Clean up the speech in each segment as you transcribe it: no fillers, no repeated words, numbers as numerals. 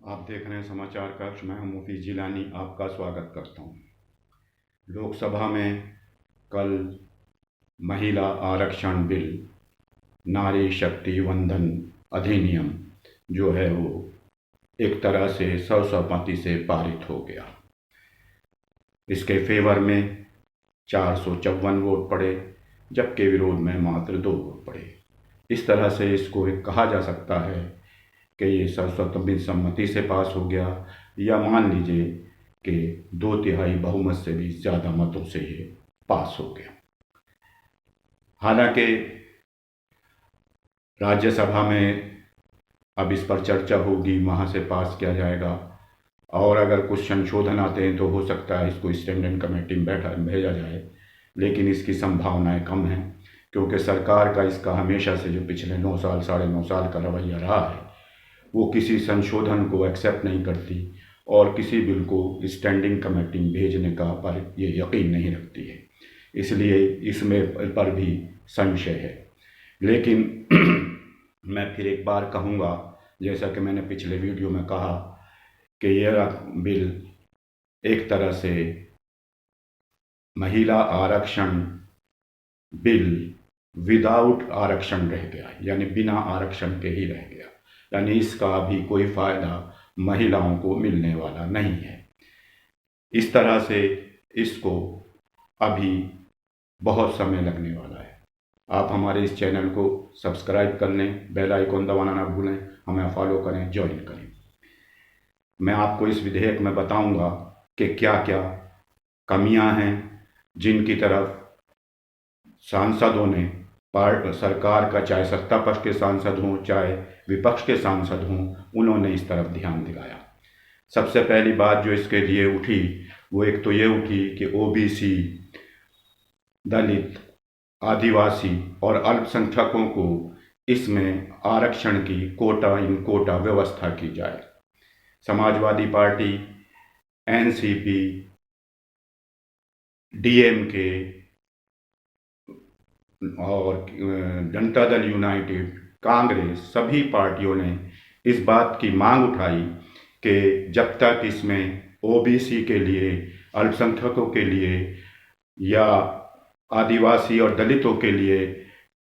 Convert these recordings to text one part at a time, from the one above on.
आप देख रहे हैं समाचार कक्ष। मैं हूं मुफीज जिलानी, आपका स्वागत करता हूं। लोकसभा में कल महिला आरक्षण बिल, नारी शक्ति वंदन अधिनियम जो है वो एक तरह से सर्वसम्मति से पारित हो गया। इसके फेवर में 454 वोट पड़े, जबकि विरोध में मात्र 2 वोट पड़े। इस तरह से इसको एक कहा जा सकता है कि ये सर्वसम्मति से पास हो गया, या मान लीजिए कि 2/3 बहुमत से भी ज़्यादा मतों से ये पास हो गया। हालांकि राज्यसभा में अब इस पर चर्चा होगी, वहाँ से पास किया जाएगा, और अगर कुछ संशोधन आते हैं तो हो सकता है इसको स्टैंडिंग कमेटी में भेजा जाए, लेकिन इसकी संभावनाएं कम हैं, क्योंकि सरकार का इसका हमेशा से जो पिछले 9 साल 9.5 साल का रवैया रहा है, वो किसी संशोधन को एक्सेप्ट नहीं करती और किसी बिल को स्टैंडिंग कमेटी में भेजने का पर ये यकीन नहीं रखती है। इसलिए इसमें पर भी संशय है। लेकिन मैं फिर एक बार कहूँगा, जैसा कि मैंने पिछले वीडियो में कहा, कि यह बिल एक तरह से महिला आरक्षण बिल विदाउट आरक्षण रह गया, यानी बिना आरक्षण के ही रह गया। यानी इसका भी कोई फ़ायदा महिलाओं को मिलने वाला नहीं है। इस तरह से इसको अभी बहुत समय लगने वाला है। आप हमारे इस चैनल को सब्सक्राइब कर लें, बेल आइकॉन दबाना ना भूलें, हमें फॉलो करें, ज्वाइन करें। मैं आपको इस विधेयक में बताऊंगा कि क्या क्या कमियां हैं जिनकी तरफ सांसदों ने, सरकार का, चाहे सत्ता पक्ष के सांसद हों चाहे विपक्ष के सांसद हों, उन्होंने इस तरफ ध्यान दिलाया। सबसे पहली बात जो इसके लिए उठी वो एक तो ये उठी कि ओबीसी, दलित, आदिवासी और अल्पसंख्यकों को इसमें आरक्षण की इन कोटा व्यवस्था की जाए। समाजवादी पार्टी, एनसीपी, डीएमके और जनता दल यूनाइटेड, कांग्रेस, सभी पार्टियों ने इस बात की मांग उठाई कि जब तक इसमें ओबीसी के लिए, अल्पसंख्यकों के लिए या आदिवासी और दलितों के लिए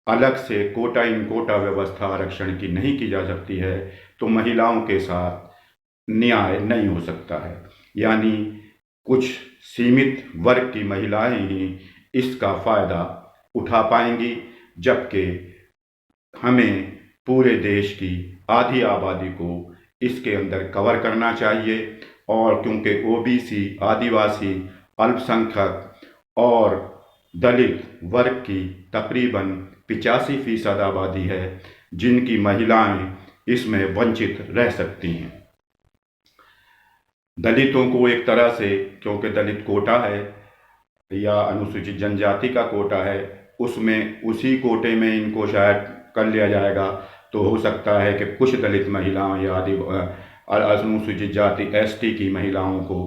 अलग से इन कोटा व्यवस्था आरक्षण की नहीं की जा सकती है, तो महिलाओं के साथ न्याय नहीं हो सकता है। यानी कुछ सीमित वर्ग की महिलाएं ही इसका फ़ायदा उठा पाएंगी, जबकि हमें पूरे देश की आधी आबादी को इसके अंदर कवर करना चाहिए। और क्योंकि ओबीसी, आदिवासी, अल्पसंख्यक और दलित वर्ग की तकरीबन 85% आबादी है जिनकी महिलाएं इसमें वंचित रह सकती हैं। दलितों को एक तरह से, क्योंकि दलित कोटा है या अनुसूचित जनजाति का कोटा है, उसमें उसी कोटे में इनको शायद कर लिया जाएगा, तो हो सकता है कि कुछ दलित महिलाओं या अनुसूचित जाति एसटी की महिलाओं को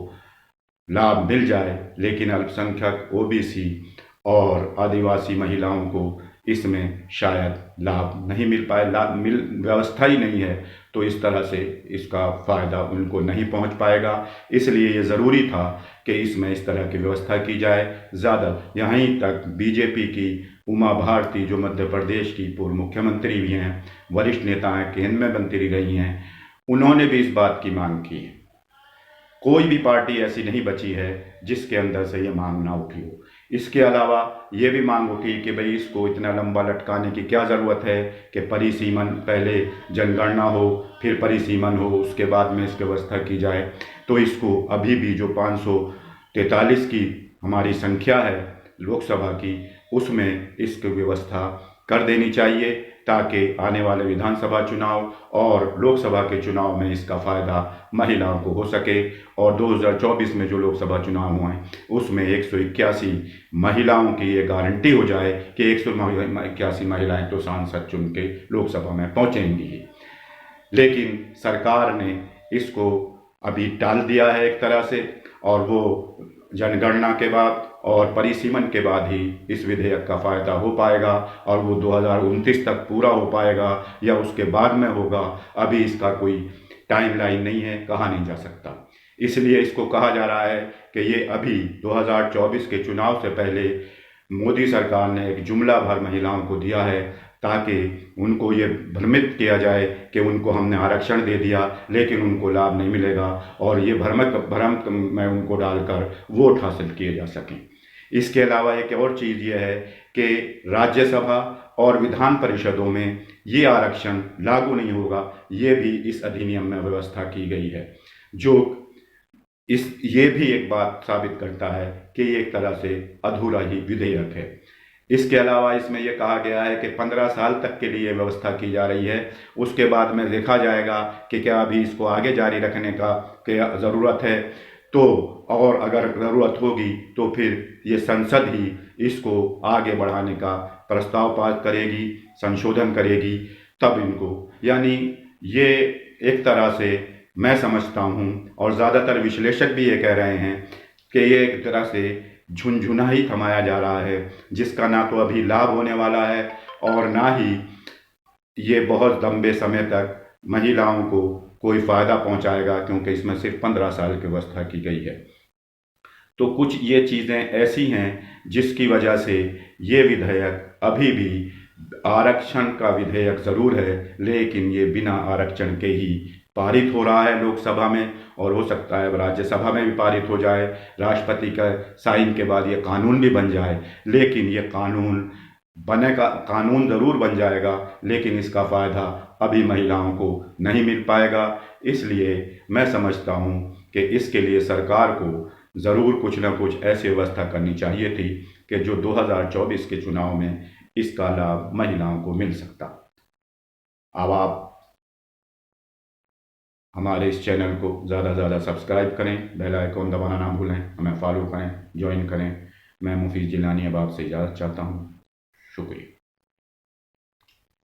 लाभ मिल जाए, लेकिन अल्पसंख्यक, ओबीसी और आदिवासी महिलाओं को इसमें शायद लाभ नहीं मिल पाए। व्यवस्था ही नहीं है, तो इस तरह से इसका फ़ायदा उनको नहीं पहुंच पाएगा। इसलिए ये ज़रूरी था कि इसमें इस तरह की व्यवस्था की जाए। ज़्यादा यहीं तक बीजेपी की उमा भारती, जो मध्य प्रदेश की पूर्व मुख्यमंत्री भी हैं, वरिष्ठ नेता हैं, केंद्र में मंत्री रही हैं, उन्होंने भी इस बात की मांग की है। कोई भी पार्टी ऐसी नहीं बची है जिसके अंदर से ये मांग ना उठी हो। इसके अलावा ये भी मांग उठी कि भाई इसको इतना लंबा लटकाने की क्या ज़रूरत है कि परिसीमन, पहले जनगणना हो फिर परिसीमन हो, उसके बाद में इसकी व्यवस्था की जाए। तो इसको अभी भी जो 543 की हमारी संख्या है लोकसभा की, उसमें इसकी व्यवस्था कर देनी चाहिए, ताकि आने वाले विधानसभा चुनाव और लोकसभा के चुनाव में इसका फ़ायदा महिलाओं को हो सके। और 2024 में जो लोकसभा चुनाव हुए हैं उसमें 181 महिलाओं की ये गारंटी हो जाए कि 181 महिलाएं तो सांसद चुन के लोकसभा में पहुंचेंगी। लेकिन सरकार ने इसको अभी टाल दिया है एक तरह से, और वो जनगणना के बाद और परिसीमन के बाद ही इस विधेयक का फ़ायदा हो पाएगा, और वो 2029 तक पूरा हो पाएगा या उसके बाद में होगा, अभी इसका कोई टाइमलाइन नहीं है, कहा नहीं जा सकता। इसलिए इसको कहा जा रहा है कि ये अभी 2024 के चुनाव से पहले मोदी सरकार ने एक जुमला भर महिलाओं को दिया है, ताकि उनको ये भ्रमित किया जाए कि उनको हमने आरक्षण दे दिया लेकिन उनको लाभ नहीं मिलेगा, और ये भ्रम में उनको डालकर वोट हासिल किए जा सकें। इसके अलावा एक और चीज़ ये है कि राज्यसभा और विधान परिषदों में ये आरक्षण लागू नहीं होगा, ये भी इस अधिनियम में व्यवस्था की गई है, जो ये भी एक बात साबित करता है कि ये एक तरह से अधूरा ही विधेयक है। इसके अलावा इसमें यह कहा गया है कि 15 साल तक के लिए व्यवस्था की जा रही है, उसके बाद में देखा जाएगा कि क्या अभी इसको आगे जारी रखने का क्या ज़रूरत है, तो और अगर ज़रूरत होगी तो फिर ये संसद ही इसको आगे बढ़ाने का प्रस्ताव पास करेगी, संशोधन करेगी, तब इनको, यानी ये एक तरह से मैं समझता हूँ, और ज़्यादातर विश्लेषक भी ये कह रहे हैं कि ये एक तरह से झुनझुना ही थमाया जा रहा है, जिसका ना तो अभी लाभ होने वाला है और ना ही ये बहुत लंबे समय तक महिलाओं को कोई फ़ायदा पहुंचाएगा, क्योंकि इसमें सिर्फ 15 साल की व्यवस्था की गई है। तो कुछ ये चीज़ें ऐसी हैं जिसकी वजह से ये विधेयक अभी भी आरक्षण का विधेयक ज़रूर है, लेकिन ये बिना आरक्षण के ही पारित हो रहा है लोकसभा में, और हो सकता है राज्यसभा में भी पारित हो जाए, राष्ट्रपति का साइन के बाद ये कानून भी बन जाए। लेकिन ये कानून ज़रूर बन जाएगा, लेकिन इसका फ़ायदा अभी महिलाओं को नहीं मिल पाएगा। इसलिए मैं समझता हूँ कि इसके लिए सरकार को ज़रूर कुछ न कुछ ऐसी व्यवस्था करनी चाहिए थी कि जो 2024 के चुनाव में इसका लाभ महिलाओं को मिल सकता। अब आप हमारे इस चैनल को ज़्यादा से ज़्यादा सब्सक्राइब करें, बेल आइकॉन दबाना ना भूलें, हमें फॉलो करें, ज्वाइन करें। मैं मुफीज़ जिलानी अब आपसे इजाज़त चाहता हूँ। शुक्रिया।